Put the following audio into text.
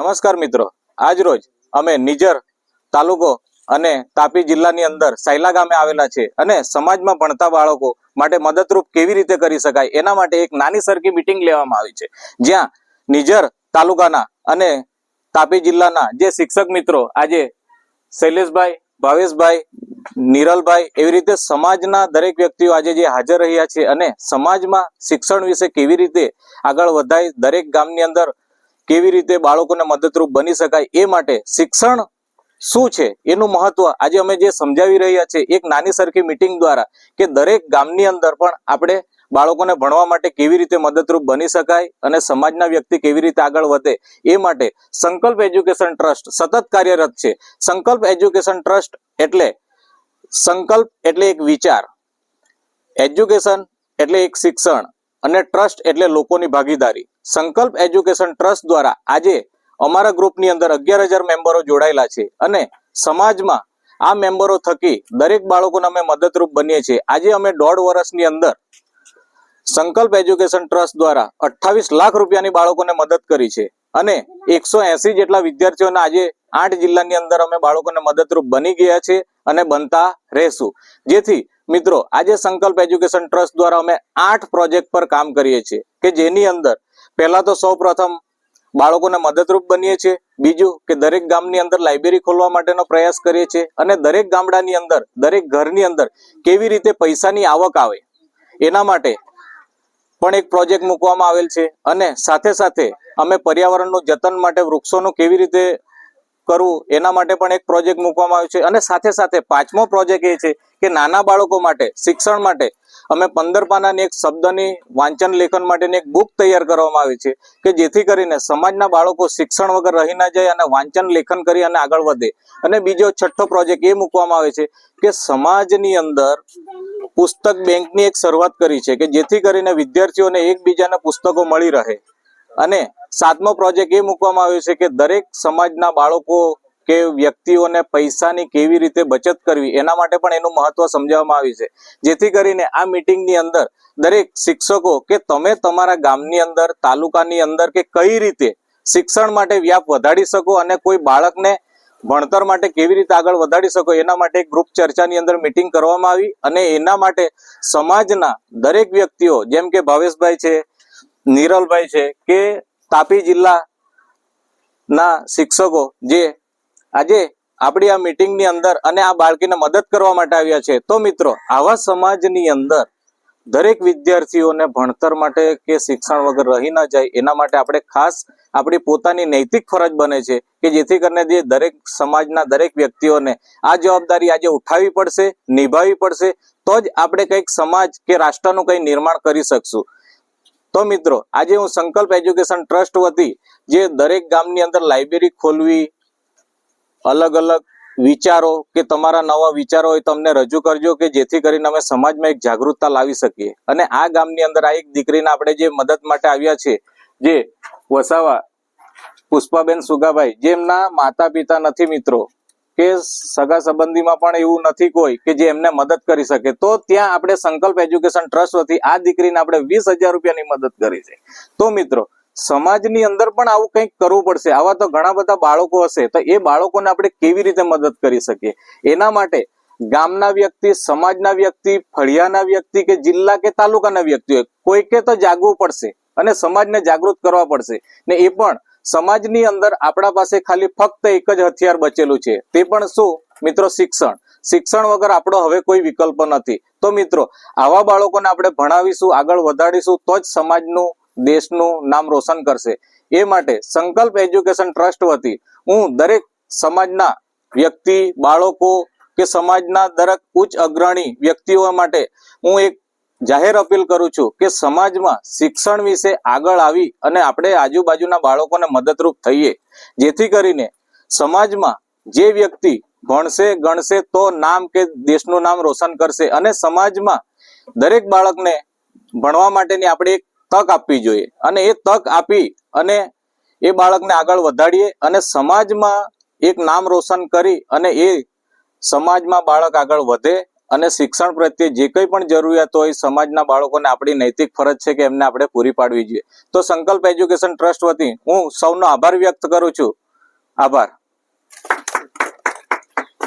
નમસ્કાર મિત્રો, આજ રોજ અમે નિઝર તાલુકો અને તાપી જિલ્લાની અંદર સાયલા ગામે આવેલા છે અને સમાજમાં ભણતા બાળકો માટે મદદરૂપ કેવી રીતે કરી શકાય એના માટે એક નાની સરખી મીટિંગ લેવામાં આવી છે, જ્યાં નિઝર તાલુકાના અને તાપી જિલ્લાના જે શિક્ષક મિત્રો આજે શૈલેષભાઈ, ભાવેશભાઈ, નિરલભાઈ એવી રીતે સમાજના દરેક વ્યક્તિઓ આજે જે હાજર રહ્યા છે અને સમાજમાં શિક્ષણ વિશે કેવી રીતે આગળ વધાય, દરેક ગામની અંદર કેવી રીતે બાળકોને મદદરૂપ બની શકાય એ માટે શિક્ષણ શું છે એનું મહત્વ આજે અમે જે સમજાવી રહ્યા છે એક નાની સરખી મીટિંગ દ્વારા, કે દરેક ગામની અંદર પણ આપણે બાળકોને ભણવા માટે કેવી રીતે મદદરૂપ બની શકાય અને સમાજના વ્યક્તિ કેવી રીતે આગળ વધે એ માટે સંકલ્પ એજ્યુકેશન ટ્રસ્ટ સતત કાર્યરત છે. સંકલ્પ એજ્યુકેશન ટ્રસ્ટ એટલે સંકલ્પ એટલે એક વિચાર, એજ્યુકેશન એટલે એક શિક્ષણ અને ટ્રસ્ટ એટલે લોકોની ભાગીદારી. સંકલ્પ એજ્યુકેશન ટ્રસ્ટ દ્વારા આજે અમારા ગ્રુપની અંદર 11,000 મેમ્બરો જોડાયેલા છે અને સમાજમાં આ મેમ્બરો થકી દરેક બાળકોને અમે મદદરૂપ બનીએ છીએ. આજે અમે 1.5 વર્ષની અંદર સંકલ્પ એજ્યુકેશન ટ્રસ્ટ દ્વારા 28 લાખ રૂપિયાની બાળકોને મદદ કરી છે અને 180 જેટલા વિદ્યાર્થીઓને આજે 8 જિલ્લાની અંદર અમે બાળકોને મદદરૂપ બની ગયા છે અને બનતા રહેશું. જેથી મિત્રો આજે સંકલ્પ એજ્યુકેશન ટ્રસ્ટ દ્વારા અમે 8 પ્રોજેક્ટ પર કામ કરીએ છીએ, કે જેની અંદર પહેલા તો સૌપ્રથમ બાળકોને મદદરૂપ બનીએ છીએ, બીજું કે દરેક ગામની અંદર લાઇબ્રેરી ખોલવા માટેનો પ્રયાસ કરીએ છીએ અને દરેક ગામડાની અંદર દરેક ઘરની અંદર કેવી રીતે પૈસાની આવક આવે એના માટે પણ એક પ્રોજેક્ટ મૂકવામાં આવેલ છે અને સાથે સાથે અમે પર્યાવરણનું જતન માટે વૃક્ષોનું કેવી રીતે કરવું એના માટે પણ એક પ્રોજેક્ટ મૂકવામાં આવ્યો છે અને સાથે સાથે 5મો પ્રોજેક્ટ એ છે કે નાના બાળકો માટે શિક્ષણ માટે અમે 15 પાનાની એક શબ્દની વાંચન લેખન માટેની એક બુક તૈયાર કરવામાં આવી છે, કે જેથી કરીને સમાજના બાળકો શિક્ષણ વગર રહી ના જાય અને વાંચન લેખન કરી અને આગળ વધે. અને બીજો 6થો પ્રોજેક્ટ એ મૂકવામાં આવે છે કે સમાજની અંદર પુસ્તક બેંકની એક શરૂઆત કરી છે, કે જેથી કરીને વિદ્યાર્થીઓને એકબીજાને પુસ્તકો મળી રહે. અને 7મો પ્રોજેક્ટ એ મૂકવામાં આવ્યો છે કે દરેક સમાજના બાળકો કે વ્યક્તિઓને પૈસાની કેવી રીતે બચત કરવી એના માટે પણ એનું મહત્વ સમજાવવામાં આવ્યું છે. જેથી કરીને આ મીટિંગની અંદર દરેક શિક્ષકો કે તમે તમારા ગામની અંદર, તાલુકાની અંદર કે કઈ રીતે શિક્ષણ માટે વ્યાપ વધારી શકો અને કોઈ બાળકને ભણતર માટે કેવી રીતે આગળ વધારી શકો એના માટે એક ગ્રુપ ચર્ચાની અંદર મીટિંગ કરવામાં આવી અને એના માટે સમાજના દરેક વ્યક્તિઓ જેમ કે ભાવેશભાઈ છે, નિરલભાઈ છે કે તાપી જિલ્લાના શિક્ષકો જે આજે આપણી આ મીટિંગની અંદર અને આ બાળકીને મદદ કરવા માટે આવ્યા છે. તો મિત્રો આવા સમાજની અંદર દરેક વિદ્યાર્થીઓને ભણતર માટે કે શિક્ષણ વગર રહી ના જાય એના માટે આપણે ખાસ આપણી પોતાની નૈતિક ફરજ બને છે, કે જેથી કરીને જે દરેક સમાજના દરેક વ્યક્તિઓને આ જવાબદારી આજે ઉઠાવવી પડશે, નિભાવવી પડશે, તો જ આપણે કંઈક સમાજ કે રાષ્ટ્રનું કંઈ નિર્માણ કરી શકશું. તો મિત્રો આજે હું સંકલ્પ એજ્યુકેશન ટ્રસ્ટ વતી જે દરેક ગામની અંદર લાઇબ્રેરી ખોલવી, અલગ અલગ વિચારો કે તમારા નવા વિચારો હોય તમને રજૂ કરજો, કે જેથી કરીને અમે સમાજમાં એક જાગૃતતા લાવી શકીએ. અને આ ગામની અંદર આ એક દીકરીને આપણે જે મદદ માટે આવ્યા છે, જે વસાવા પુષ્પાબેન સુગાભાઈ, જેમના માતા પિતા નથી મિત્રો, કે સગા સંબંધીમાં પણ એવું નથી કોઈ કે જે એમને મદદ કરી શકે, તો ત્યાં આપણે સંકલ્પ એજ્યુકેશન ટ્રસ્ટ વતી આ દીકરીને આપણે 20,000 રૂપિયાની મદદ કરી છે. તો મિત્રો સમાજની અંદર પણ આવું કંઈક કરવું પડશે. આવા તો ઘણા બધા બાળકો હશે, તો એ બાળકોને આપણે કેવી રીતે મદદ કરી શકીએ એના માટે ગામના વ્યક્તિ, સમાજના વ્યક્તિ, ફળિયાના વ્યક્તિ કે જિલ્લા કે તાલુકાના વ્યક્તિઓ કોઈકે તો જાગવું પડશે અને સમાજને જાગૃત કરવા પડશે. ને એ પણ સમાજની અંદર આપણા પાસે ખાલી ફક્ત એક જ હથિયાર બચેલું છે, તે પણ શું મિત્રો? શિક્ષણ. શિક્ષણ વગર આપણો હવે કોઈ વિકલ્પ નથી. તો મિત્રો આવા બાળકોને આપણે ભણાવીશું, આગળ વધારીશું, તો જ સમાજનું, દેશનું નામ રોશન કરશે. એ માટે સંકલ્પ એજ્યુકેશન ટ્રસ્ટ વતી હું દરેક સમાજના વ્યક્તિ, બાળકો કે સમાજના દરેક ઉચ્ચ અગ્રણી વ્યક્તિઓ માટે હું એક જાહેર અપીલ કરું છું કે સમાજમાં શિક્ષણ વિશે આગળ આવી અને આપણે આજુબાજુના બાળકોને મદદરૂપ થઈએ, જેથી કરીને સમાજમાં જે વ્યક્તિ ભણશે, ગણશે તો નામ કે દેશનું નામ રોશન કરશે. અને સમાજમાં દરેક બાળકને ભણવા માટેની આપણે એક તક આપવી જોઈએ અને એ તક આપી અને એ બાળકને આગળ વધારીએ અને સમાજમાં એક નામ રોશન કરી અને એ સમાજમાં બાળક આગળ વધે અને શિક્ષણ પ્રત્યે જે કંઈ પણ જરૂરિયાત હોય સમાજના બાળકોને આપણી નૈતિક ફરજ છે કે એમને આપણે પૂરી પાડવી જોઈએ. તો સંકલ્પ એજ્યુકેશન ટ્રસ્ટ વતી હું સૌનો આભાર વ્યક્ત કરું છું. આભાર.